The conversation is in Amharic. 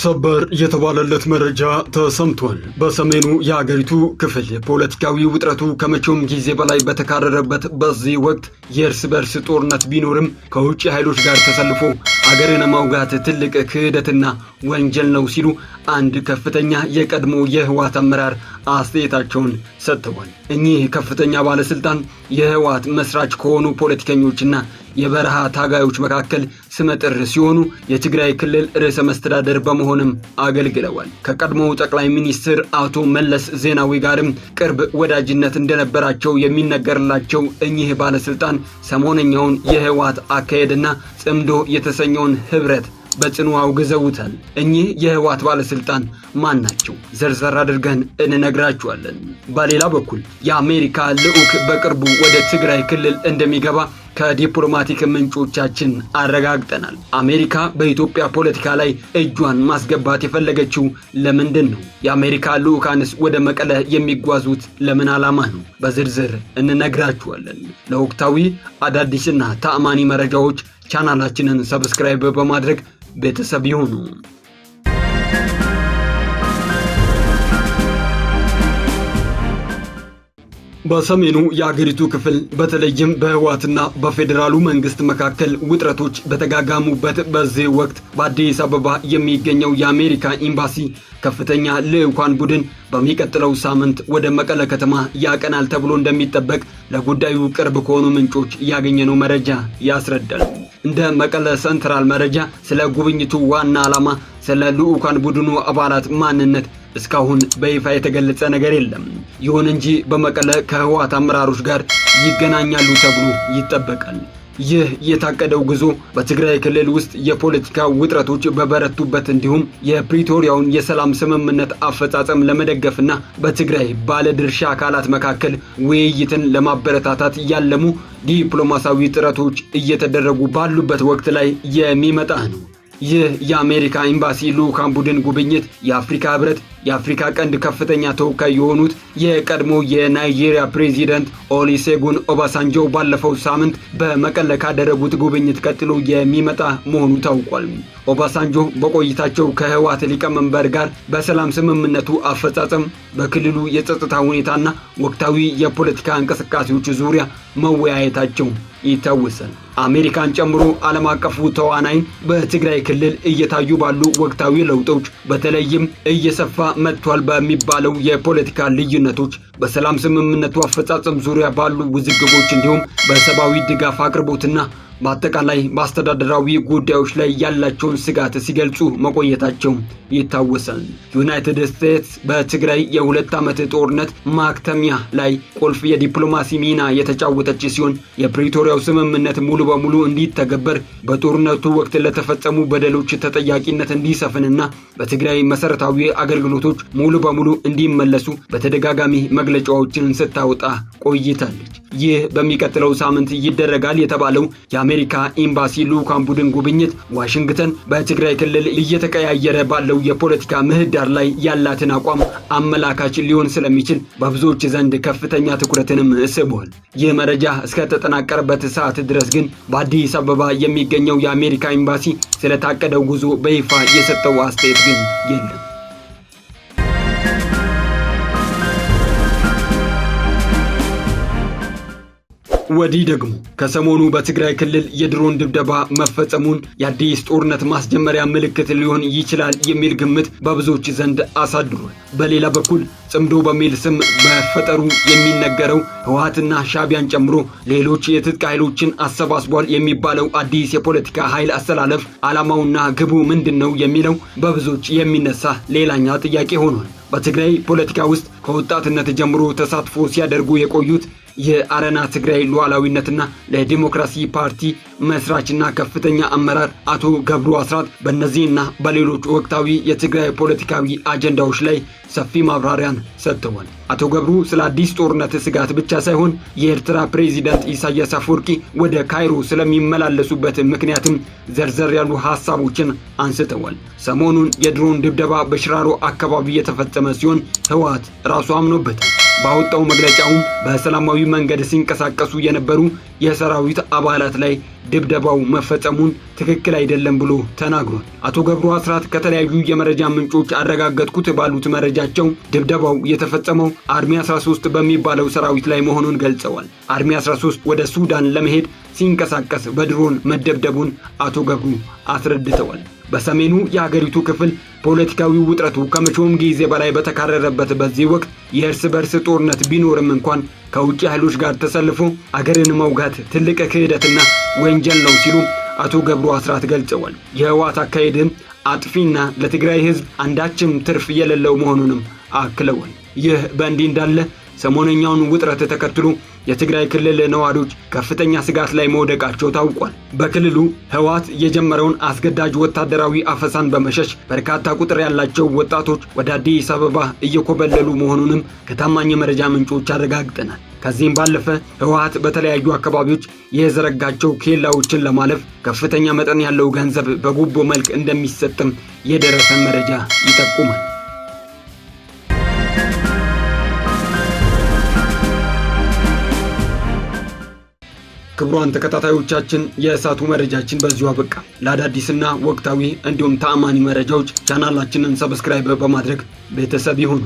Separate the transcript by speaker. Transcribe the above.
Speaker 1: ሰበር የተባለለት መረጃ ተሰምቷል። በሰሜኑ የሀገሪቱ ክፍል ፖለቲካዊ ውጥረቱ ከመቼውም ጊዜ በላይ በተካረረበት በዚህ ወቅት የእርስ በርስ ጦርነት ቢኖርም ከውጭ ኃይሎች ጋር ተሰልፎ አገርን ማውጋት ትልቅ ክህደትና ወንጀል ነው ሲሉ አንድ ከፍተኛ የቀድሞ የህወሓት አመራር አስተያየታቸውን ሰጥተዋል። እኚህ ከፍተኛ ባለስልጣን የህወሓት መስራች ከሆኑ ፖለቲከኞችና የበረሃ ታጋዮች መካከል ስመጥር ሲሆኑ የትግራይ ክልል ርዕሰ መስተዳድር በመሆንም አገልግለዋል። ከቀድሞው ጠቅላይ ሚኒስትር አቶ መለስ ዜናዊ ጋርም ቅርብ ወዳጅነት እንደነበራቸው የሚነገርላቸው እኚህ ባለስልጣን ሰሞነኛውን የህወሓት አካሄድና ጽምዶ የተሰኘውን ህብረት በጽኑ አውግዘውታል። እኚህ የህወሓት ባለስልጣን ማን ናቸው? ዘርዘር አድርገን እንነግራችኋለን። በሌላ በኩል የአሜሪካ ልዑክ በቅርቡ ወደ ትግራይ ክልል እንደሚገባ ከዲፕሎማቲክ ምንጮቻችን አረጋግጠናል። አሜሪካ በኢትዮጵያ ፖለቲካ ላይ እጇን ማስገባት የፈለገችው ለምንድን ነው? የአሜሪካ ልዑካንስ ወደ መቀለ የሚጓዙት ለምን ዓላማ ነው? በዝርዝር እንነግራችኋለን። ለወቅታዊ አዳዲስና ተአማኒ መረጃዎች ቻናላችንን ሰብስክራይብ በማድረግ ቤተሰብ ይሁኑ። በሰሜኑ የአገሪቱ ክፍል በተለይም በህወሓትና በፌዴራሉ መንግስት መካከል ውጥረቶች በተጋጋሙበት በዚህ ወቅት በአዲስ አበባ የሚገኘው የአሜሪካ ኤምባሲ ከፍተኛ ልዑካን ቡድን በሚቀጥለው ሳምንት ወደ መቀለ ከተማ ያቀናል ተብሎ እንደሚጠበቅ ለጉዳዩ ቅርብ ከሆኑ ምንጮች ያገኘነው መረጃ ያስረዳል። እንደ መቀለ ሰንትራል መረጃ ስለ ጉብኝቱ ዋና ዓላማ፣ ስለ ልዑካን ቡድኑ አባላት ማንነት እስካሁን በይፋ የተገለጸ ነገር የለም። ይሁን እንጂ በመቀለ ከህወሓት አመራሮች ጋር ይገናኛሉ ተብሎ ይጠበቃል። ይህ የታቀደው ጉዞ በትግራይ ክልል ውስጥ የፖለቲካ ውጥረቶች በበረቱበት እንዲሁም የፕሪቶሪያውን የሰላም ስምምነት አፈጻጸም ለመደገፍና በትግራይ ባለድርሻ አካላት መካከል ውይይትን ለማበረታታት ያለሙ ዲፕሎማሲያዊ ጥረቶች እየተደረጉ ባሉበት ወቅት ላይ የሚመጣ ነው። ይህ የአሜሪካ ኤምባሲ ልዑካን ቡድን ጉብኝት የአፍሪካ ህብረት የአፍሪካ ቀንድ ከፍተኛ ተወካይ የሆኑት የቀድሞ የናይጄሪያ ፕሬዚደንት ኦሉሴጉን ኦባሳንጆ ባለፈው ሳምንት በመቀለ ካደረጉት ጉብኝት ቀጥሎ የሚመጣ መሆኑ ታውቋል። ኦባሳንጆ በቆይታቸው ከህወሓት ሊቀመንበር ጋር በሰላም ስምምነቱ አፈጻጸም፣ በክልሉ የጸጥታ ሁኔታና ወቅታዊ የፖለቲካ እንቅስቃሴዎች ዙሪያ መወያየታቸው ይታወሳል። አሜሪካን ጨምሮ ዓለም አቀፉ ተዋናይ በትግራይ ክልል እየታዩ ባሉ ወቅታዊ ለውጦች በተለይም እየሰፋ መጥቷል በሚባለው የፖለቲካ ልዩነቶች፣ በሰላም ስምምነቱ አፈጻጸም ዙሪያ ባሉ ውዝግቦች እንዲሁም በሰብአዊ ድጋፍ አቅርቦትና በአጠቃላይ በአስተዳደራዊ ጉዳዮች ላይ ያላቸውን ስጋት ሲገልጹ መቆየታቸው ይታወሳል። ዩናይትድ ስቴትስ በትግራይ የሁለት ዓመት ጦርነት ማክተሚያ ላይ ቁልፍ የዲፕሎማሲ ሚና የተጫወተች ሲሆን የፕሪቶሪያው ስምምነት ሙሉ በሙሉ እንዲተገበር፣ በጦርነቱ ወቅት ለተፈጸሙ በደሎች ተጠያቂነት እንዲሰፍንና በትግራይ መሰረታዊ አገልግሎቶች ሙሉ በሙሉ እንዲመለሱ በተደጋጋሚ መግለጫዎችን ስታወጣ ቆይታለች። ይህ በሚቀጥለው ሳምንት ይደረጋል የተባለው የአሜሪካ ኤምባሲ ልዑካን ቡድን ጉብኝት ዋሽንግተን በትግራይ ክልል እየተቀያየረ ባለው የፖለቲካ ምህዳር ላይ ያላትን አቋም አመላካች ሊሆን ስለሚችል በብዙዎች ዘንድ ከፍተኛ ትኩረትንም ስቧል። ይህ መረጃ እስከተጠናቀረበት ሰዓት ድረስ ግን በአዲስ አበባ የሚገኘው የአሜሪካ ኤምባሲ ስለታቀደው ጉዞ በይፋ የሰጠው አስተያየት ግን የለም። ወዲህ ደግሞ ከሰሞኑ በትግራይ ክልል የድሮን ድብደባ መፈጸሙን የአዲስ ጦርነት ማስጀመሪያ ምልክት ሊሆን ይችላል የሚል ግምት በብዙዎች ዘንድ አሳድሯል። በሌላ በኩል ጽምዶ በሚል ስም በፈጠሩ የሚነገረው ህወሓትና ሻዕቢያን ጨምሮ ሌሎች የትጥቅ ኃይሎችን አሰባስቧል የሚባለው አዲስ የፖለቲካ ኃይል አስተላለፍ ዓላማውና ግቡ ምንድነው የሚለው በብዙዎች የሚነሳ ሌላኛ ጥያቄ ሆኗል። በትግራይ ፖለቲካ ውስጥ ከወጣትነት ጀምሮ ተሳትፎ ሲያደርጉ የቆዩት የአረና ትግራይ ሉዓላዊነትና ለዲሞክራሲ ፓርቲ መስራችና ከፍተኛ አመራር አቶ ገብሩ አስራት በእነዚህና በሌሎች ወቅታዊ የትግራይ ፖለቲካዊ አጀንዳዎች ላይ ሰፊ ማብራሪያን ሰጥተዋል። አቶ ገብሩ ስለ አዲስ ጦርነት ስጋት ብቻ ሳይሆን የኤርትራ ፕሬዚዳንት ኢሳያስ አፈወርቂ ወደ ካይሮ ስለሚመላለሱበት ምክንያትም ዘርዘር ያሉ ሐሳቦችን አንስተዋል። ሰሞኑን የድሮን ድብደባ በሽራሮ አካባቢ የተፈጸመ ሲሆን ህወሓት ራሱ አምኖበታል። ባወጣው መግለጫውም በሰላማዊ መንገድ ሲንቀሳቀሱ የነበሩ የሰራዊት አባላት ላይ ድብደባው መፈጸሙን ትክክል አይደለም ብሎ ተናግሯል። አቶ ገብሩ አስራት ከተለያዩ የመረጃ ምንጮች አረጋገጥኩት ባሉት መረጃቸው ድብደባው የተፈጸመው አርሚ 13 በሚባለው ሰራዊት ላይ መሆኑን ገልጸዋል። አርሚ 13 ወደ ሱዳን ለመሄድ ሲንቀሳቀስ በድሮን መደብደቡን አቶ ገብሩ አስረድተዋል። በሰሜኑ የሀገሪቱ ክፍል ፖለቲካዊ ውጥረቱ ከመቼውም ጊዜ በላይ በተካረረበት በዚህ ወቅት የእርስ በርስ ጦርነት ቢኖርም እንኳን ከውጭ ኃይሎች ጋር ተሰልፎ አገርን መውጋት ትልቅ ክህደትና ወንጀል ነው ሲሉ አቶ ገብሩ አስራት ገልጸዋል። የህወሓት አካሄድም አጥፊና ለትግራይ ህዝብ አንዳችም ትርፍ የሌለው መሆኑንም አክለዋል። ይህ በእንዲህ እንዳለ ሰሞነኛውን ውጥረት ተከትሎ የትግራይ ክልል ነዋሪዎች ከፍተኛ ስጋት ላይ መውደቃቸው ታውቋል። በክልሉ ህወሓት የጀመረውን አስገዳጅ ወታደራዊ አፈሳን በመሸሽ በርካታ ቁጥር ያላቸው ወጣቶች ወደ አዲስ አበባ እየኮበለሉ መሆኑንም ከታማኝ መረጃ ምንጮች አረጋግጠናል። ከዚህም ባለፈ ህወሓት በተለያዩ አካባቢዎች የዘረጋቸው ኬላዎችን ለማለፍ ከፍተኛ መጠን ያለው ገንዘብ በጉቦ መልክ እንደሚሰጥም የደረሰ መረጃ ይጠቁማል። ክቡራን ተከታታዮቻችን የእሳቱ መረጃችን በዚሁ አበቃ። ለአዳዲስና ወቅታዊ እንዲሁም ተአማኒ መረጃዎች ቻናላችንን ሰብስክራይብ በማድረግ ቤተሰብ ይሁኑ።